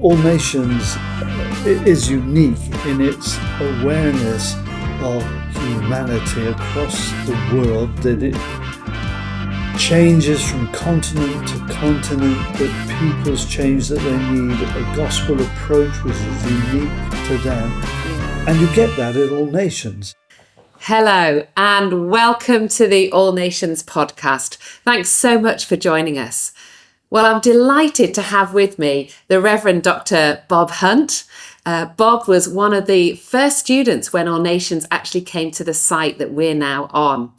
All Nations is unique in its awareness of humanity across the world, that it changes from continent to continent, that people's change, that they need a gospel approach which is unique to them. And you get that at All Nations. Hello and welcome to the All Nations podcast. Thanks so much for joining us. Well, I'm delighted to have with me the Reverend Dr. Bob Hunt. Bob was one of the first students when All Nations actually came to the site that we're now on.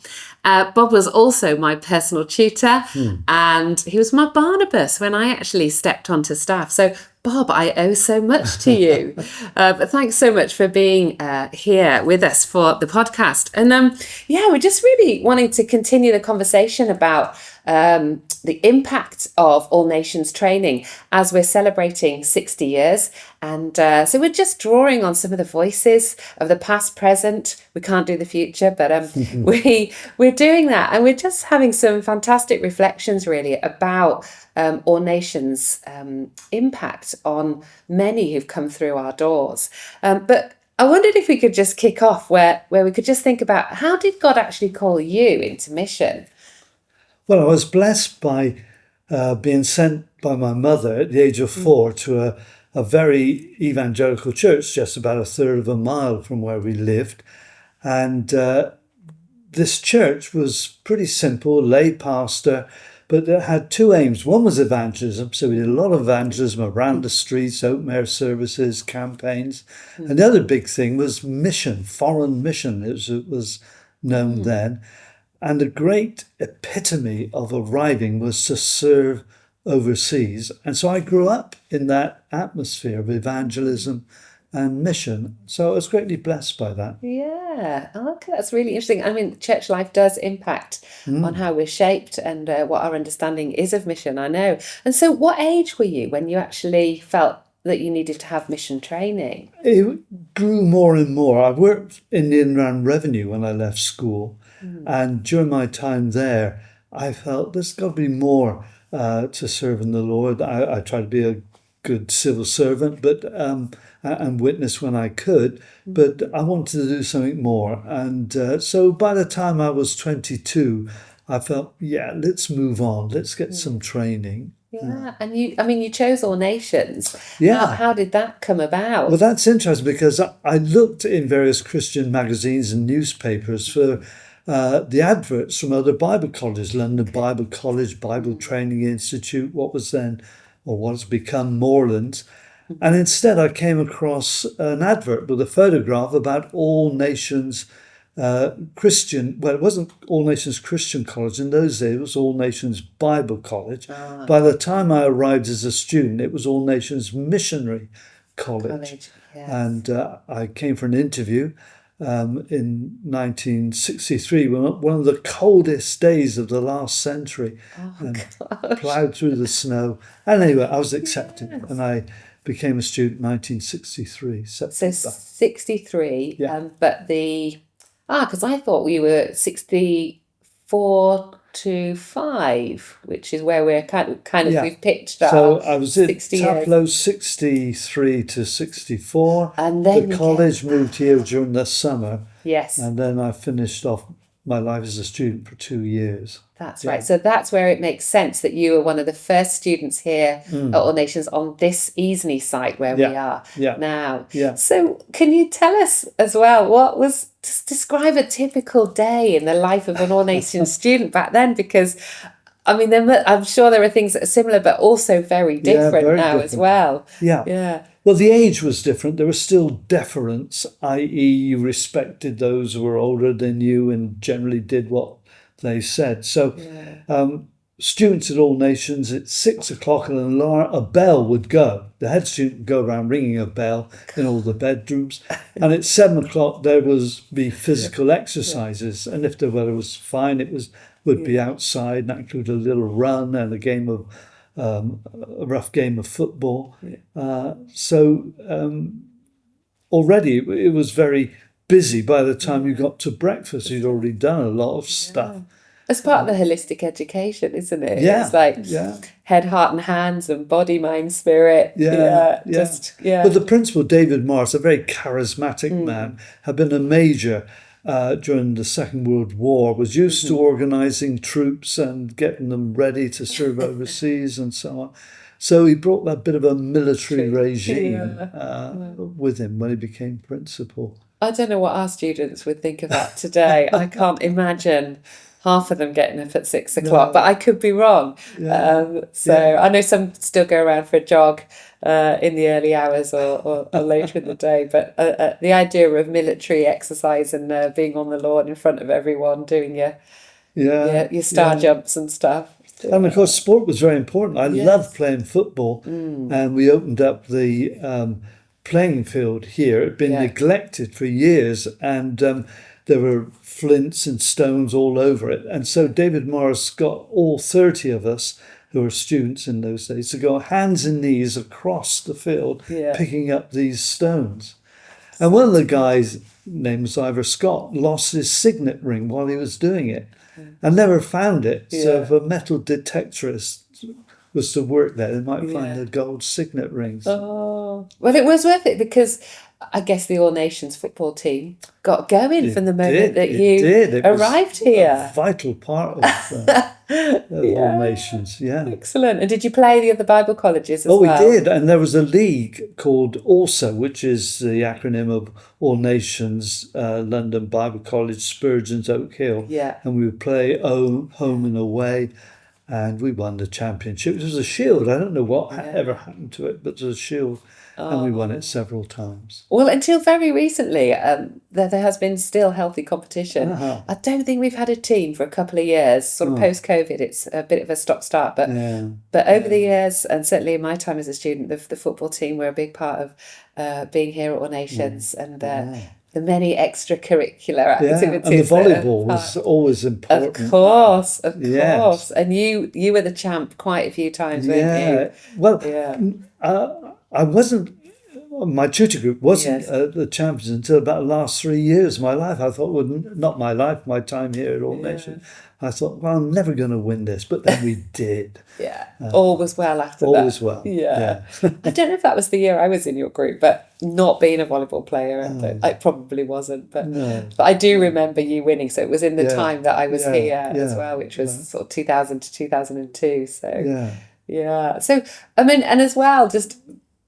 Bob was also my personal tutor and he was my Barnabas when I actually stepped onto staff. So Bob, I owe so much to you. But thanks so much for being here with us for the podcast. And we're just really wanting to continue the conversation about the impact of All Nations training as we're celebrating 60 years. And so we're just drawing on some of the voices of the past, present. We can't do the future, but we're doing that. And we're just having some fantastic reflections really about All Nations' impact on many who've come through our doors. But I wondered if we could just kick off where we could just think about, how did God actually call you into mission? Well, I was blessed by being sent by my mother at the age of 4 to a very evangelical church, just about a third of a mile from where we lived. And this church was pretty simple, lay pastor, but it had two aims. One was evangelism, so we did a lot of evangelism around the streets, open air services, campaigns. And the other big thing was mission, foreign mission, as it was known then. And the great epitome of arriving was to serve overseas. And so I grew up in that atmosphere of evangelism and mission. So I was greatly blessed by that. Yeah, okay, that's really interesting. I mean, church life does impact on how we're shaped and what our understanding is of mission, I know. And so what age were you when you actually felt that you needed to have mission training? It grew more and more. I worked in the Inland Revenue when I left school. And during my time there, I felt there's got to be more to serving the Lord. I tried to be a good civil servant, but and witness when I could, but I wanted to do something more. And so by the time I was 22, I felt, let's move on. Let's get some training. Yeah, and you chose All Nations. Yeah. How did that come about? Well, that's interesting because I looked in various Christian magazines and newspapers for the adverts from other Bible colleges, London Bible College, Bible Training Institute, what was then, or what has become Moorlands. And instead I came across an advert with a photograph about All Nations Christian, well, it wasn't All Nations Christian College in those days, it was All Nations Bible College. By the time I arrived as a student, it was All Nations Missionary College. Yes. And I came for an interview in 1963, one of the coldest days of the last century, ploughed through the snow. And anyway, I was accepted and I became a student in 1963. So 63, but because I thought we were 64 to 5, which is where we're kind of we've pitched our. So I was at 60 Taplow 63 to 64. And then the college moved here during the summer. Yes. And then I finished off my life as a student for 2 years. That's right. So that's where it makes sense that you were one of the first students here at All Nations on this Easney site where we are now. Yeah. So can you tell us as well, describe a typical day in the life of an All Nations student back then? Because, I mean, I'm sure there are things that are similar, but also very different very now different. as well. Yeah. Well, the age was different. There was still deference, i.e. you respected those who were older than you and generally did what they said. So students at All Nations, at 6 o'clock a bell would go. The head student would go around ringing a bell in all the bedrooms. And at 7 o'clock there be physical exercises. And if the weather was fine, would be outside, and that included a little run and a rough game of football. Already it was very busy by the time you got to breakfast. You'd already done a lot of stuff. It's part of the holistic education, isn't it? Yeah, It's like yeah. head, heart, and hands, and body, mind, spirit. Yeah, yeah. Just yeah. But the principal, David Morris, a very charismatic man, had been a major during the Second World War, was used to organising troops and getting them ready to serve overseas and so on. So he brought that bit of a military regime with him when he became principal. I don't know what our students would think of that today. I can't imagine half of them getting up at 6 o'clock, but I could be wrong. I know some still go around for a jog in the early hours or later in the day, but the idea of military exercise and being on the lawn in front of everyone doing your star jumps and stuff. And of course, sport was very important. I loved playing football, and we opened up the playing field here. It had been neglected for years, and there were flints and stones all over it. And so David Morris got all 30 of us who were students in those days to go hands and knees across the field picking up these stones. And one of the guys, named was Ivor Scott, lost his signet ring while he was doing it and never found it. So if a metal detectorist was to work there, they might find the gold signet rings. Oh, well, it was worth it because I guess the All Nations football team got going from the moment that you arrived here. A vital part of All Nations, Excellent. And did you play the other Bible colleges as well? Oh, we did. And there was a league called ALSA, which is the acronym of All Nations, London Bible College, Spurgeon's, Oak Hill. Yeah. And we would play home and away. And we won the championship. It was a shield. I don't know what ever happened to it, but it was a shield. And we won it several times. Well, until very recently, there has been still healthy competition. I don't think we've had a team for a couple of years. Sort of post-COVID, it's a bit of a stop-start. But over the years, and certainly in my time as a student, the football team were a big part of being here at All Nations and the many extracurricular activities. And the volleyball was always important. Of course. And you were the champ quite a few times, weren't you? Well, I wasn't, my tutor group wasn't the champions until about the last 3 years of my life. I thought, well, not my life, my time here at All Nations. I thought, well, I'm never going to win this. But then we did. All was well after that. All was well. I don't know if that was the year I was in your group, but not being a volleyball player, I probably wasn't. But I do remember you winning. So it was in the time that I was here as well, which was sort of 2000 to 2002. So, So, I mean, and as well, just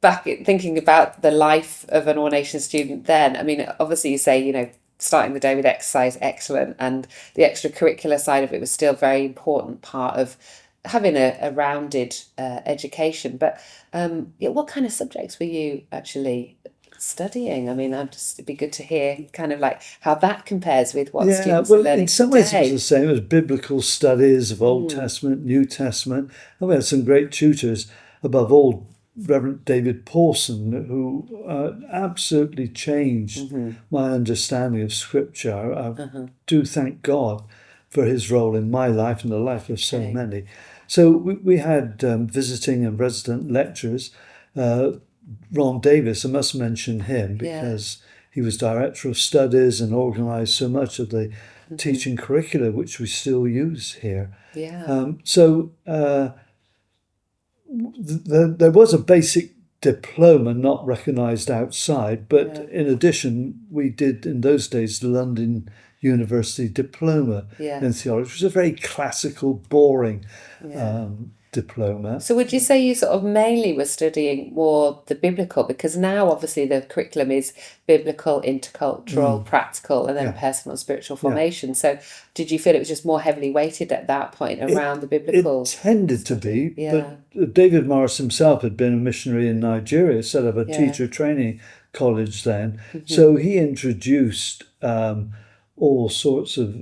back thinking about the life of an All Nations student then, I mean, obviously you say, starting the day with exercise, excellent. And the extracurricular side of it was still a very important part of having a rounded education. But what kind of subjects were you actually studying? I mean, it'd be good to hear kind of like how that compares with what students are learning in some ways today. it was the same as biblical studies of Old Testament, New Testament. And we had some great tutors, above all Reverend David Paulson, who absolutely changed my understanding of Scripture. I do thank God for his role in my life and the life of so many. So we had visiting and resident lecturers. Ron Davis, I must mention him because he was director of studies and organised so much of the teaching curricula, which we still use here. There was a basic diploma not recognised outside, but in addition, we did in those days the London University diploma in theology, which was a very classical, boring diploma. So would you say you sort of mainly were studying more the biblical, because now obviously the curriculum is biblical, intercultural, practical, and then personal spiritual formation. So did you feel it was just more heavily weighted at that point around the biblical? It tended to be, but David Morris himself had been a missionary in Nigeria, set up a teacher training college then. So he introduced all sorts of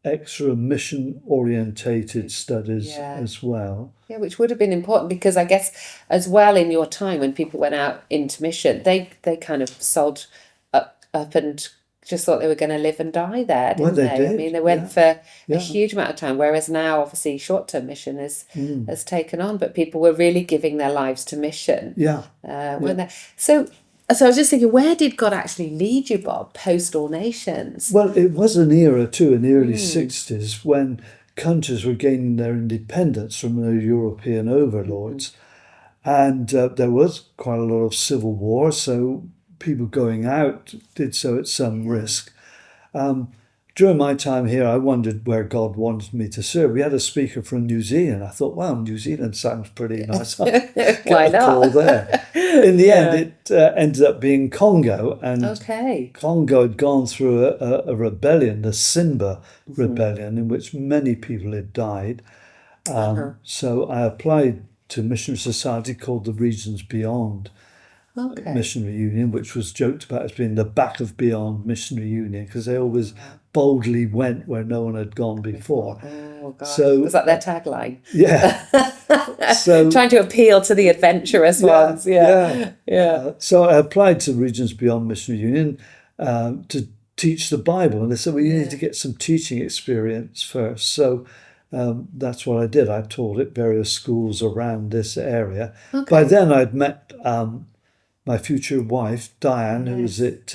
extra mission orientated studies as well. Yeah, which would have been important because I guess as well in your time when people went out into mission, they kind of sold up and just thought they were going to live and die there, didn't they? Did. I mean, they went for a huge amount of time, whereas now obviously short-term mission has taken on, but people were really giving their lives to mission. So I was just thinking, where did God actually lead you, Bob, post All Nations? Well, it was an era too, in the early 60s, when countries were gaining their independence from their European overlords. And there was quite a lot of civil war, so people going out did so at some risk. During my time here, I wondered where God wanted me to serve. We had a speaker from New Zealand. I thought, wow, New Zealand sounds pretty nice. Why Get a not? call there. In the end, it ended up being Congo. And Congo had gone through a rebellion, the Simba rebellion, in which many people had died. So I applied to a missionary society called the Regions Beyond Missionary Union, which was joked about as being the back of Beyond Missionary Union, because they always boldly went where no one had gone before. Oh, God. So, was that their tagline? Yeah. So trying to appeal to the adventurous ones. So I applied to Regions Beyond Missionary Union to teach the Bible. And they said, well, you need to get some teaching experience first. So that's what I did. I taught at various schools around this area. By then I'd met my future wife, Diane, who was at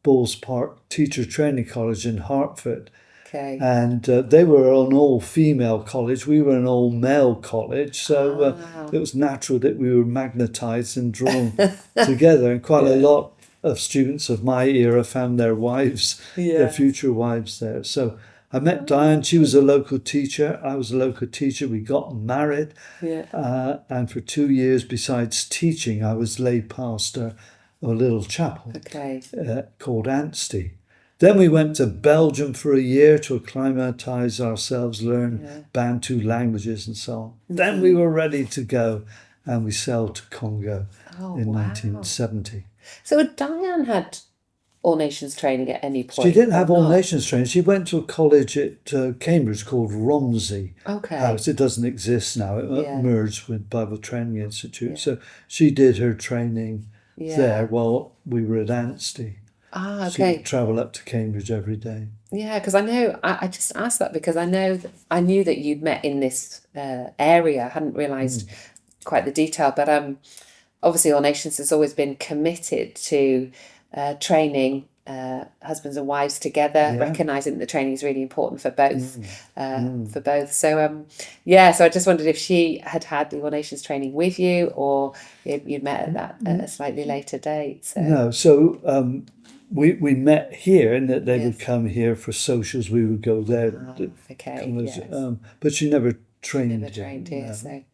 Bulls Park Teacher Training College in Hartford. And they were an all-female college. We were an all-male college. So it was natural that we were magnetized and drawn together. And quite a lot of students of my era found their wives, their future wives there. So I met Diane. She was a local teacher. I was a local teacher. We got married. And for 2 years, besides teaching, I was lay pastor of a little chapel called Anstey. Then we went to Belgium for a year to acclimatise ourselves, learn Bantu languages and so on. Then we were ready to go, and we sailed to Congo in 1970. So Diane had All Nations training at any point? She didn't have All Nations training. She went to a college at Cambridge called Romsey House. It doesn't exist now. It merged with Bible Training Institute. So she did her training there while we were at Anstey. So you travel up to Cambridge every day. Yeah, because I know, I just asked that because I knew that you'd met in this area. I hadn't realised quite the detail, but obviously All Nations has always been committed to training husbands and wives together, recognising that the training is really important for both. So so I just wondered if she had the All Nations training with you, or you'd met at that at a slightly later date. So. No, so we met here, and that they would come here for socials. We would go there. But she never trained. Here.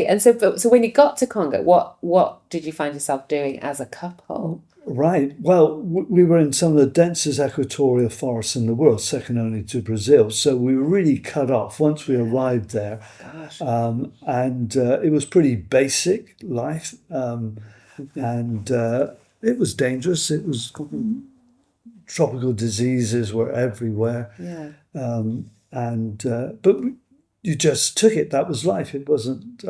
And so when you got to Congo, what did you find yourself doing as a couple? Right. Well, we were in some of the densest equatorial forests in the world, second only to Brazil. So we were really cut off once we arrived there. And it was pretty basic life. And it was dangerous. It was tropical diseases were everywhere. But you just took it. That was life. It wasn't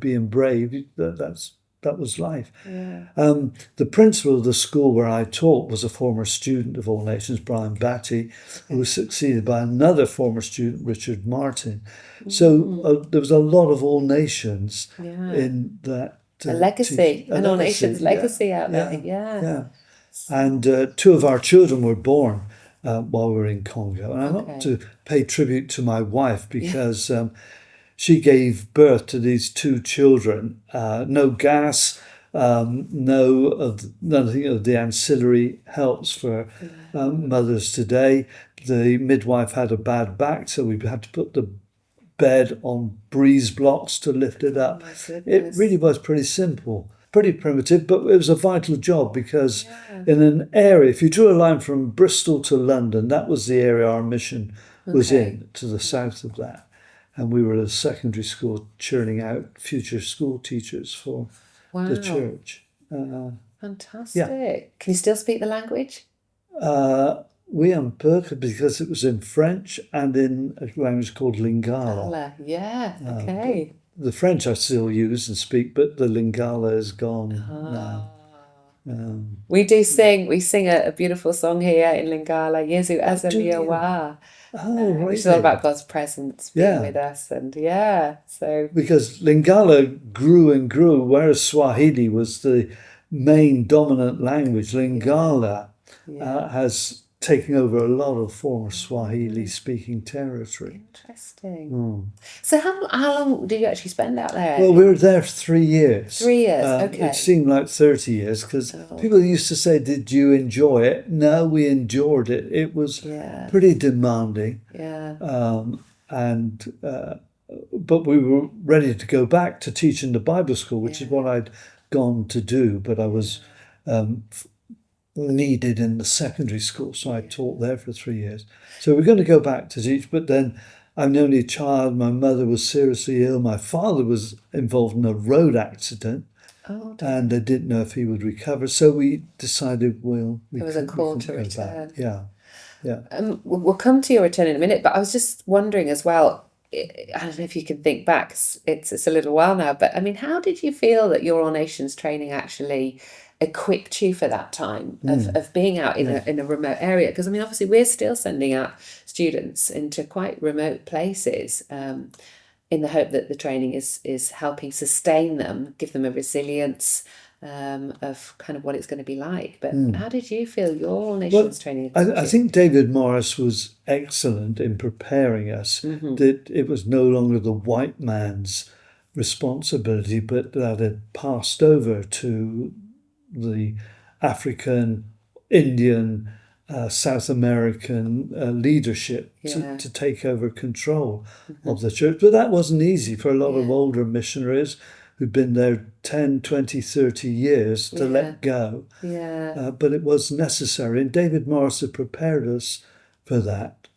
being brave. That was life. The principal of the school where I taught was a former student of All Nations, Brian Batty, who was succeeded by another former student, Richard Martin. So there was a lot of All Nations in that. A legacy, an All Nations legacy out there. And 2 of our children were born while we were in Congo. And I want to pay tribute to my wife because she gave birth to these 2 children. No gas, nothing of the ancillary helps for mothers today. The midwife had a bad back, so we had to put the bed on breeze blocks to lift it up. It really was pretty simple, pretty primitive, but it was a vital job because in an area, if you drew a line from Bristol to London, that was the area our mission was in, to the south of that. And we were at a secondary school churning out future school teachers for the church. Fantastic. Can you still speak the language? Oui, un peu, because it was in French and in a language called Lingala. The French I still use and speak, but the Lingala is gone now. We sing a beautiful song here in Lingala, Yesu Azamiyawa. Which is all about God's presence being with us. And because Lingala grew and grew, whereas Swahili was the main dominant language, Lingala has taking over a lot of former Swahili-speaking territory. Interesting. So how long did you actually spend out there? Well, we were there 3 years. 3 years, okay. It seemed like 30 years because people used to say, did you enjoy it? No, we endured it. It was pretty demanding. But we were ready to go back to teach in the Bible school, which is what I'd gone to do. But I was needed in the secondary school, so I taught there for 3 years. So we're going to go back to teach, but then I'm the only child. My mother was seriously ill. My father was involved in a road accident, and they didn't know if he would recover. So we decided, there was a call to return. Back. Yeah. We'll come to your return in a minute, but I was just wondering as well, I don't know if you can think back, it's a little while now, but I mean, how did you feel that your All Nations training actually equipped you for that time of being out in a remote area? Because I mean, obviously we're still sending out students into quite remote places in the hope that the training is helping sustain them, give them a resilience of kind of what it's going to be like. But how did you feel your All Nations training? I think David Morris was excellent in preparing us that it was no longer the white man's responsibility, but that had passed over to the African, Indian, South American leadership to take over control of the church. But that wasn't easy for a lot of older missionaries who'd been there 10, 20, 30 years to let go. But it was necessary. And David Morris had prepared us for that.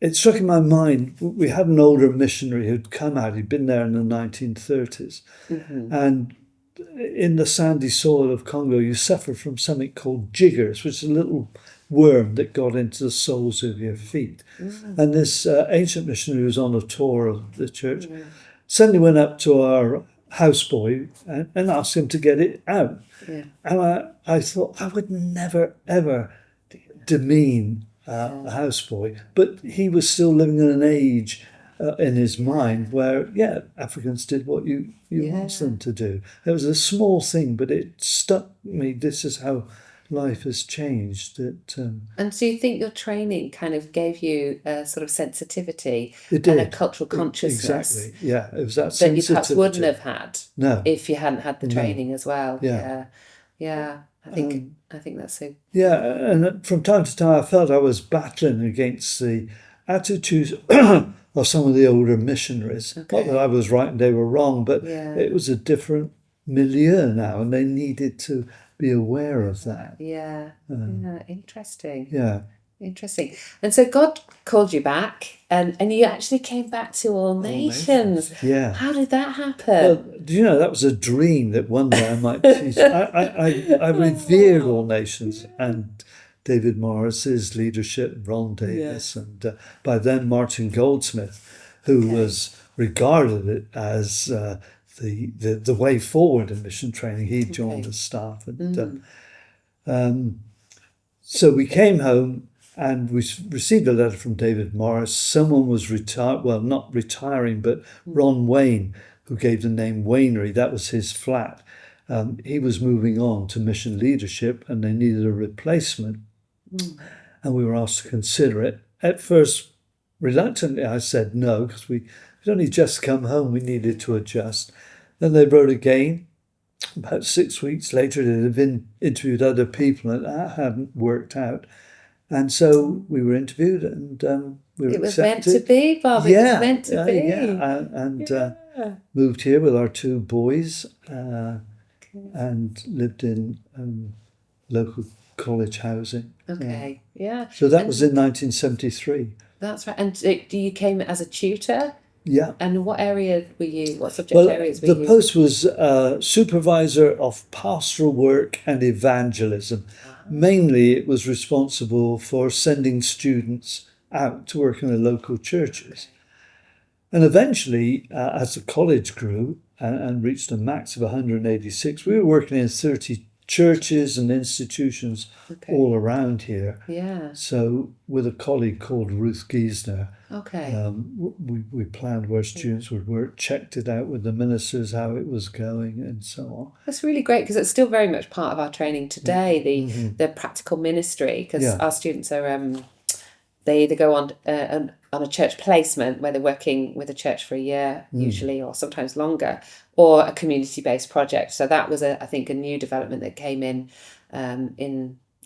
It struck in my mind, we had an older missionary who'd come out, he'd been there in the 1930s. And in the sandy soil of Congo, you suffer from something called jiggers, which is a little worm that got into the soles of your feet. And this ancient missionary who was on a tour of the church suddenly went up to our houseboy and asked him to get it out. And I thought, I would never, ever demean a houseboy, but he was still living in an age in his mind where, Africans did what you asked them to do. It was a small thing, but it stuck me. This is how life has changed. And so you think your training kind of gave you a sort of sensitivity and a cultural consciousness? Exactly, yeah. It was that you perhaps wouldn't have had if you hadn't had the training as well. I think that's so. And from time to time I felt I was battling against the attitudes of some of the older missionaries. Not that I was right and they were wrong, but it was a different milieu now, and they needed to be aware of that. Interesting. Interesting. And so God called you back, and you actually came back to All Nations. How did that happen? Well, do you know, that was a dream that one day I might teach. I revered All Nations and David Morris's leadership, Ron Davis, and by then Martin Goldsmith, who was regarded as the way forward in mission training. He joined the staff, and so we came home. And we received a letter from David Morris. Someone was not retiring, but Ron Wayne, who gave the name Waynery, that was his flat. He was moving on to mission leadership, and they needed a replacement. And we were asked to consider it. At first, reluctantly, I said no, because we'd only just come home. We needed to adjust. Then they wrote again. About 6 weeks later, they'd have interviewed other people, and that hadn't worked out. And so we were interviewed, and we were accepted. It was meant to be, Bob. It was meant to be. And moved here with our 2 boys and lived in local college housing. So that was in 1973. That's right. And you came as a tutor? Yeah. And what area were you? What subject areas were you? The post was supervisor of pastoral work and evangelism. Mainly, it was responsible for sending students out to work in the local churches. And eventually, as the college grew and reached a max of 186, we were working in 30 churches and institutions Okay. all around here. Yeah. So with a colleague called Ruth Giesner, Okay. we planned where students would work, checked it out with the ministers, how it was going, and so on. That's really great because it's still very much part of our training today, the practical ministry, because Yeah. our students are they either go on a church placement where they're working with a church for a year usually, or sometimes longer, or a community-based project. So that was I think a new development that came in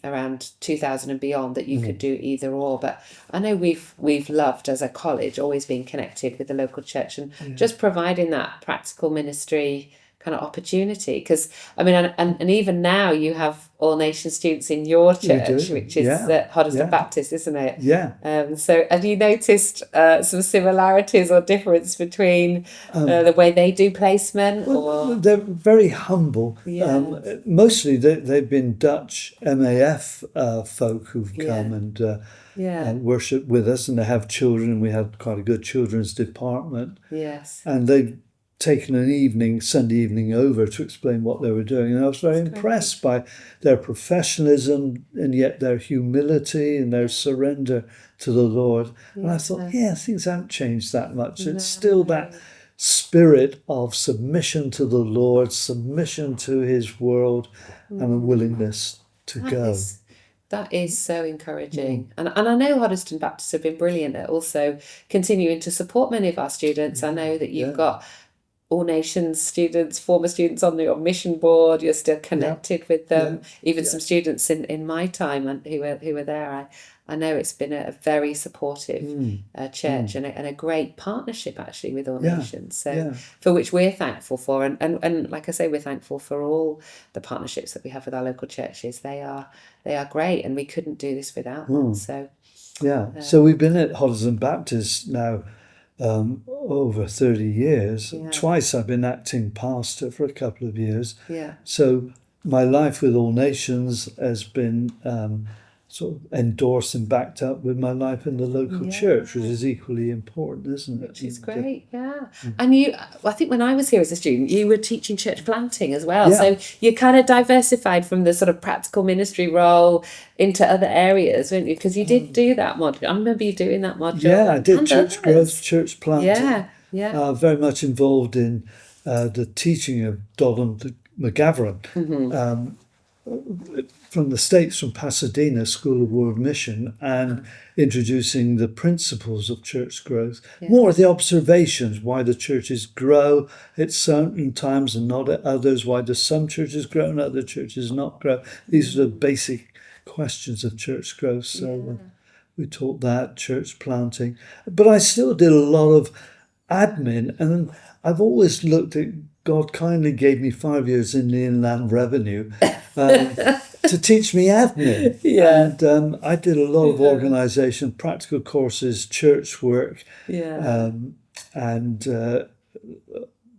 around 2000 and beyond, that you could do either or. But I know we've loved as a college always being connected with the local church and just providing that practical ministry kind of opportunity, because I mean, and even now you have all nation students in your church, which is Hoddesdon Baptist, isn't it? Yeah. So have you noticed some similarities or difference between the way they do placement? Well, they're very humble. Yes. Mostly they've been Dutch MAF folk who've come and worship with us, and they have children. We had quite a good children's department. Yes. And they've taken an Sunday evening over to explain what they were doing. And I was very impressed by their professionalism and yet their humility and their surrender to the Lord. And I thought, things haven't changed that much. It's still that spirit of submission to the Lord, submission to his world, and a willingness to go. That is so encouraging. And I know Hoddesdon Baptists have been brilliant at also continuing to support many of our students. I know that you've got all nations students, former students on your mission board. You're still connected with them. Even some students in my time who were there. I know it's been a very supportive church and a great partnership actually with all nations. So for which we're thankful for, and like I say, we're thankful for all the partnerships that we have with our local churches. They are great, and we couldn't do this without them. So so we've been at Hoddesdon Baptist now over 30 years. Twice I've been acting pastor for a couple of years. So my life with All Nations has been sort of endorsed and backed up with my life in the local church, which is equally important, isn't it? Which is great, And I think when I was here as a student, you were teaching church planting as well. So you kind of diversified from the sort of practical ministry role into other areas, weren't you? Because you did do that module. I remember you doing that module. Yeah, I did church growth, church planting. Very much involved in the teaching of Donald McGavran. From the States, from Pasadena School of World Mission, and introducing the principles of church growth, more of the observations, why the churches grow at certain times and not at others, why do some churches grow and other churches not grow. These are the basic questions of church growth. So we taught that, church planting. But I still did a lot of admin, and I've always looked at, God kindly gave me 5 years in the Inland Revenue to teach me admin. And I did a lot of organisation, practical courses, church work, and a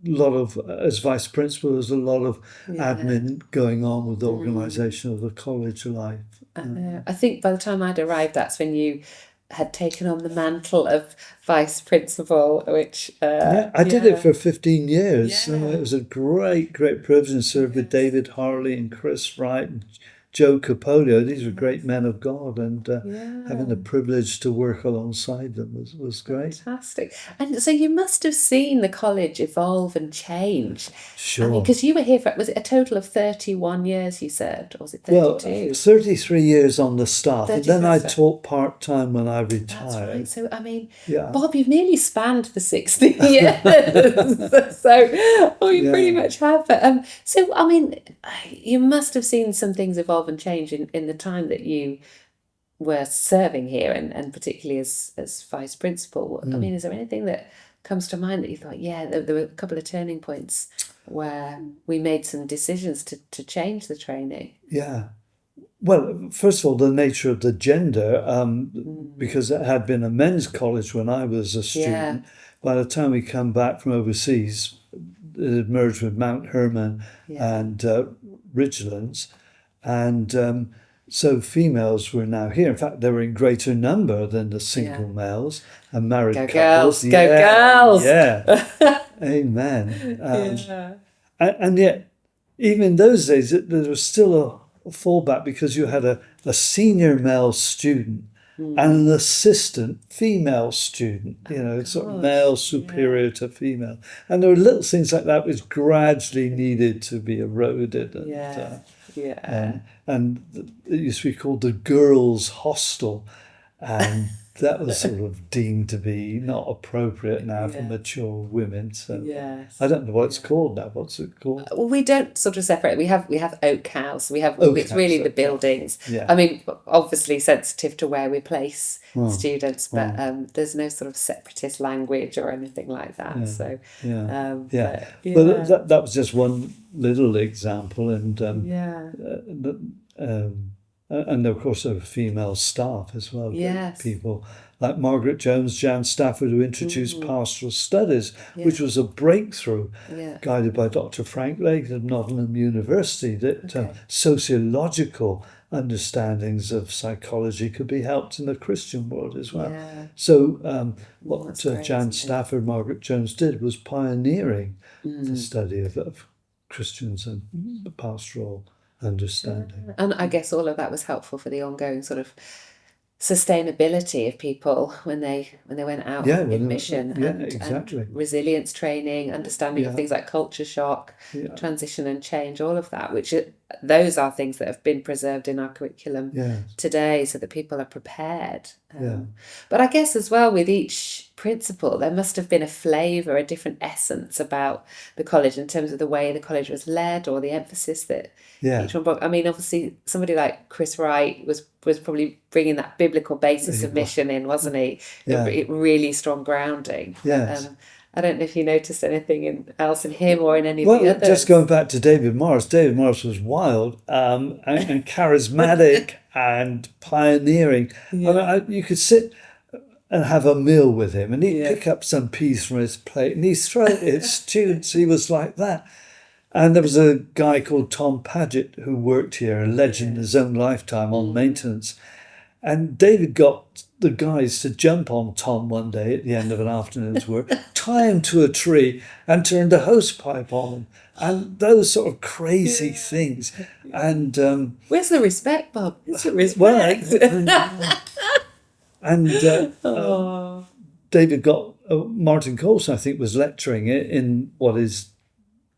lot of, as vice principal, there's a lot of admin going on with the organisation of the college life. I think by the time I'd arrived, that's when you had taken on the mantle of vice principal, which I did it for 15 years. So it was a great privilege, and served with David Harley and Chris Wright and Joe Capolio. These were great men of God, and having the privilege to work alongside them was great. Fantastic. And so you must have seen the college evolve and change. Sure. Because you were here for, was it a total of 31 years, you said? Or was it 32? Well, 33 years on the staff, and then I taught part-time when I retired. That's right. So, I mean, Bob, you've nearly spanned the 60 years. So, you pretty much have. But, so, I mean, you must have seen some things evolve and change in the time that you were serving here, and particularly as vice principal. I mean, is there anything that comes to mind that you thought, there were a couple of turning points where we made some decisions to change the training? Well, first of all, the nature of the gender, because it had been a men's college when I was a student. By the time we come back from overseas, it had merged with Mount Hermon and Ridgelands. And so females were now here. In fact, they were in greater number than the single males and married couples. Go girls! Yeah. Amen. And yet even in those days, there was still a fallback because you had a senior male student and an assistant female student, sort of male superior to female. And there were little things like that which gradually needed to be eroded. And it used to be called the girls' hostel. And that was sort of deemed to be not appropriate now for mature women. So I don't know what it's called now. What's it called? Well, we don't sort of separate. We have Oak House. It's really the buildings. Yeah. I mean, obviously sensitive to where we place students, but there's no sort of separatist language or anything like that. But that was just one little example, and and of course there were female staff as well. Yes. People like Margaret Jones, Jan Stafford, who introduced pastoral studies, which was a breakthrough, guided by Dr. Frank Lake of Nottingham University, that sociological understandings of psychology could be helped in the Christian world as well. Yeah. So what Jan Stafford, Margaret Jones did was pioneering the study of Christians and pastoral understanding. And I guess all of that was helpful for the ongoing sort of sustainability of people when they went out in mission, and resilience training, understanding of things like culture shock, transition and change, all of that, those are things that have been preserved in our curriculum today so that people are prepared. But I guess as well with each principle there must have been a flavour, a different essence about the college in terms of the way the college was led or the emphasis that each one brought. I mean, obviously somebody like Chris Wright was probably bringing that biblical basis of mission in, wasn't he? It really strong grounding. Yes. I don't know if you noticed anything else in him or in any of the others. Just going back to David Morris. David Morris was wild and charismatic and pioneering. I mean, you could sit and have a meal with him and he'd pick up some peas from his plate and he'd throw it at students. He was like that. And there was a guy called Tom Paget who worked here, a legend in his own lifetime on maintenance. And David got the guys to jump on Tom one day at the end of an afternoon's work, tie him to a tree and turned a hosepipe on him. And those sort of crazy things. And where's the respect, Bob? Where's the respect? David got Martin Coulson, I think, was lecturing in what is,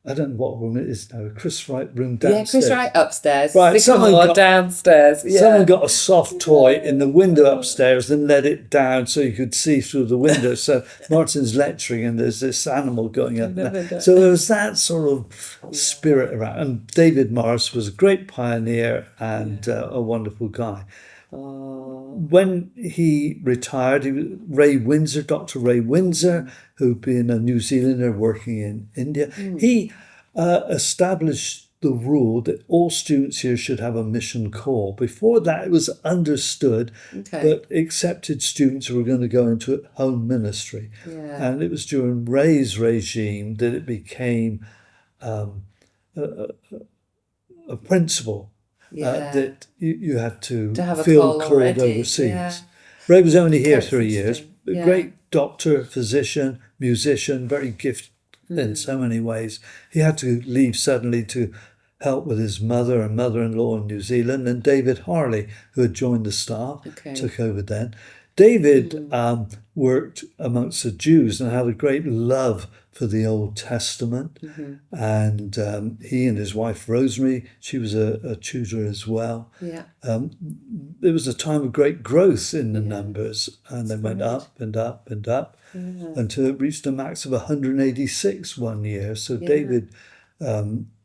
I don't know what room it is now, Chris Wright room downstairs. Yeah, Chris Wright upstairs. Right, someone got downstairs. Yeah. Someone got a soft toy in the window upstairs and let it down so you could see through the window. So Martin's lecturing and there's this animal going up there. So there was that sort of spirit around. And David Morris was a great pioneer and a wonderful guy. When he retired, Ray Windsor, Dr. Ray Windsor, who'd been a New Zealander working in India, he established the rule that all students here should have a mission call. Before that, it was understood that accepted students were going to go into home ministry. And it was during Ray's regime that it became a principle. That you had to feel called overseas. Ray was only here 3 years. A great doctor, physician, musician, very gifted in so many ways. He had to leave suddenly to help with his mother and mother-in-law in New Zealand, and David Harley, who had joined the staff, took over then. David worked amongst the Jews and had a great love for the Old Testament. And he and his wife, Rosemary, she was a tutor as well. There was a time of great growth in the numbers, and they went up and up and up until it reached a max of 186 one year. So David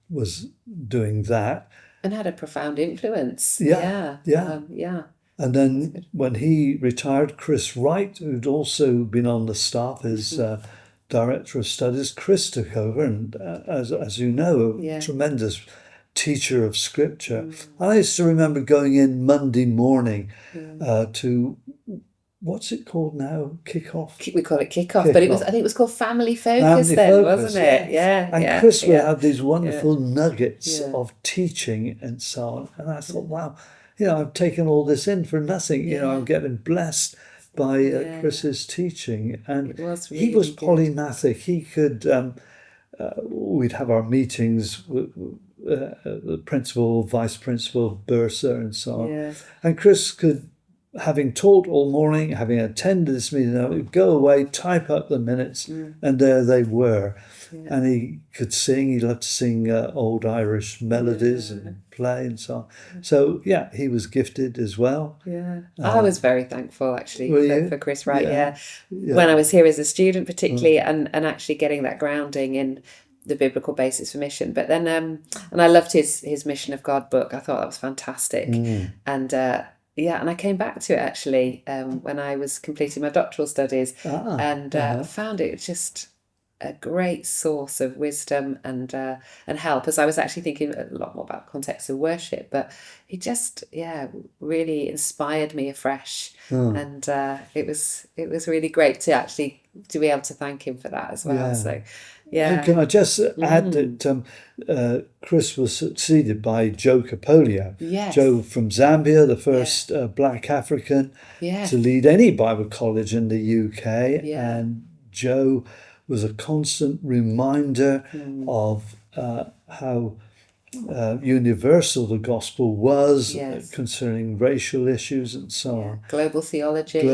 was doing that. And had a profound influence. And then when he retired, Chris Wright, who'd also been on the staff as Director of Studies, Chris took over, and as you know, a tremendous teacher of Scripture. I used to remember going in Monday morning to, what's it called now? Kick-off? We call it kick-off, but I think it was called Family Focus wasn't it? And Chris would have these wonderful nuggets of teaching and so on. And I thought, wow, I've taken all this in for nothing. I'm getting blessed by Chris's teaching. And he was polymathic. He could we'd have our meetings with the principal, vice principal, bursar, and so on. Yes. And Chris could, having taught all morning, having attended this meeting, he'd go away, type up the minutes, and there they were. Yeah. And he could sing. He loved to sing old Irish melodies and play and so on. So, yeah, he was gifted as well. Yeah. I was very thankful, actually, for Chris Wright, yeah. When I was here as a student, particularly, and actually getting that grounding in the biblical basis for mission. But then, and I loved his Mission of God book. I thought that was fantastic. And and I came back to it actually when I was completing my doctoral studies, and found it just a great source of wisdom and help, as I was actually thinking a lot more about context of worship. But he just really inspired me afresh, and it was really great to be able to thank him for that as well. Yeah. So. Yeah. And can I just add that Chris was succeeded by Joe Capolio. Yes. Joe from Zambia, the first black African to lead any Bible college in the UK. Yeah. And Joe was a constant reminder of how universal the gospel was concerning racial issues and so on. Global theology,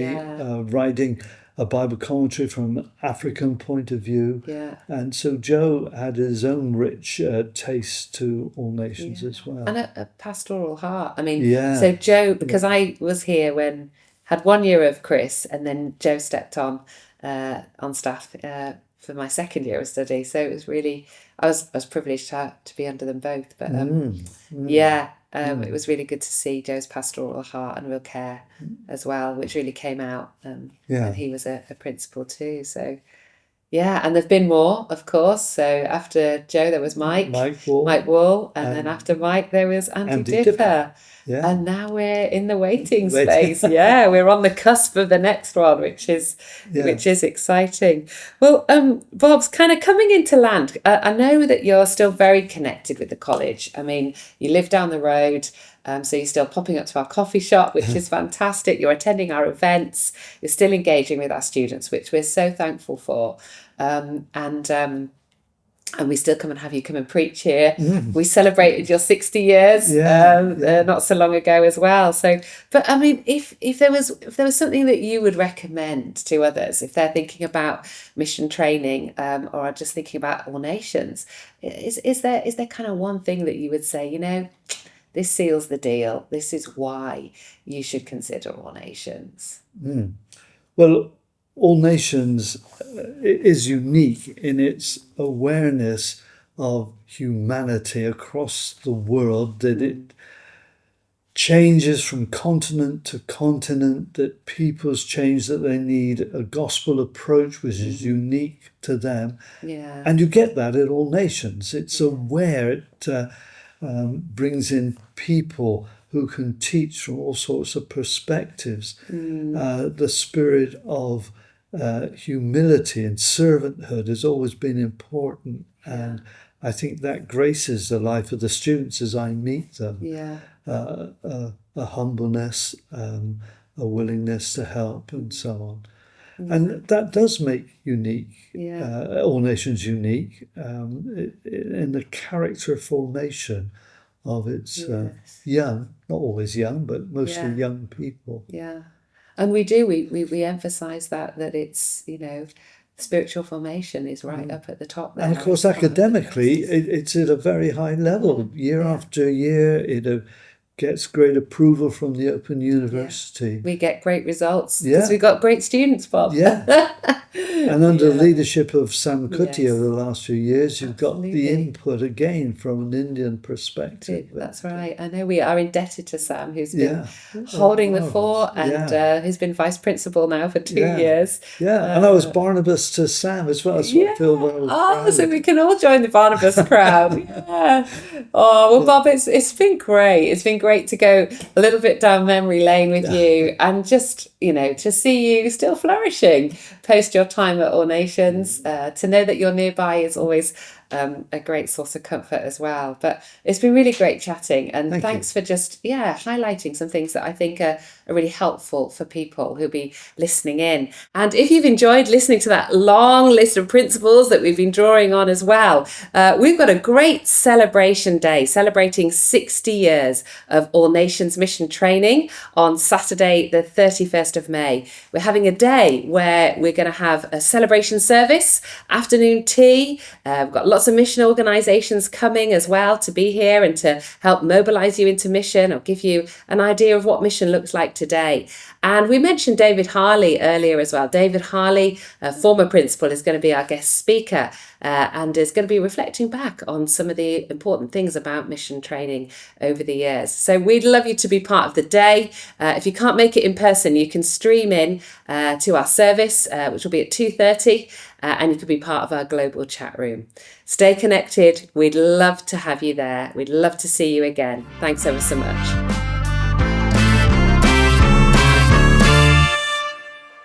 writing a Bible commentary from an African point of view. Yeah. And so Joe had his own rich taste to all nations as well. And a pastoral heart. I mean, so Joe, because I was here had 1 year of Chris, and then Joe stepped on staff for my second year of study. So it was really, I was privileged to be under them both. But it was really good to see Joe's pastoral heart and real care as well, which really came out when he was a principal too. So, and there've been more, of course. So after Joe, there was Mike Wall, and then after Mike, there was Andy Dipper. Yeah. And now we're in the waiting space. We're on the cusp of the next one, which is exciting. Well, Bob's kind of coming into land. I know that you're still very connected with the college. I mean, you live down the road, so you're still popping up to our coffee shop, which is fantastic. You're attending our events. You're still engaging with our students, which we're so thankful for. And we still come and have you come and preach here. We celebrated your 60 years not so long ago as well. So, but I mean, if there was something that you would recommend to others, if they're thinking about mission training or are just thinking about all nations, is there kind of one thing that you would say, this seals the deal. This is why you should consider all nations? Well, all nations is unique in its awareness of humanity across the world, that it changes from continent to continent, that peoples change, that they need a gospel approach which is unique to them. Yeah. And you get that at all nations. It's aware, it brings in people who can teach from all sorts of perspectives. The spirit of humility and servanthood has always been important, and I think that graces the life of the students as I meet them. A humbleness, a willingness to help, and so on. And that does make all nations unique in the character formation of its young, not always young, but mostly young people. And we emphasize that it's, spiritual formation is right up at the top there. And of course, academically, it's at a very high level. Year after year, it gets great approval from the Open University. We get great results because we've got great students, Bob. And under the leadership of Sam Kuti over the last few years, you've got the input again from an Indian perspective. That's right. I know we are indebted to Sam, who's been holding the fort and who's been vice principal now for 2 years. And I was Barnabas to Sam as well. That's what Phil was so we can all join the Barnabas crowd. Oh, well, Bob, it's been great. It's been great to go a little bit down memory lane with you, and just, to see you still flourishing post your time at All Nations. To know that you're nearby is always a great source of comfort as well. But it's been really great chatting, and thanks for just highlighting some things that I think are really helpful for people who'll be listening in. And if you've enjoyed listening to that long list of principles that we've been drawing on as well, we've got a great celebration day celebrating 60 years of All Nations mission training on Saturday the 31st of May. We're having a day where we're going to have a celebration service, afternoon tea. We've got lots of mission organisations coming as well to be here and to help mobilise you into mission or give you an idea of what mission looks like today. And we mentioned David Harley earlier as well. David Harley, a former principal, is going to be our guest speaker and is going to be reflecting back on some of the important things about mission training over the years. So we'd love you to be part of the day. If you can't make it in person, you can stream in to our service, which will be at 2:30, and you can be part of our global chat room. Stay connected. We'd love to have you there. We'd love to see you again. Thanks ever so much.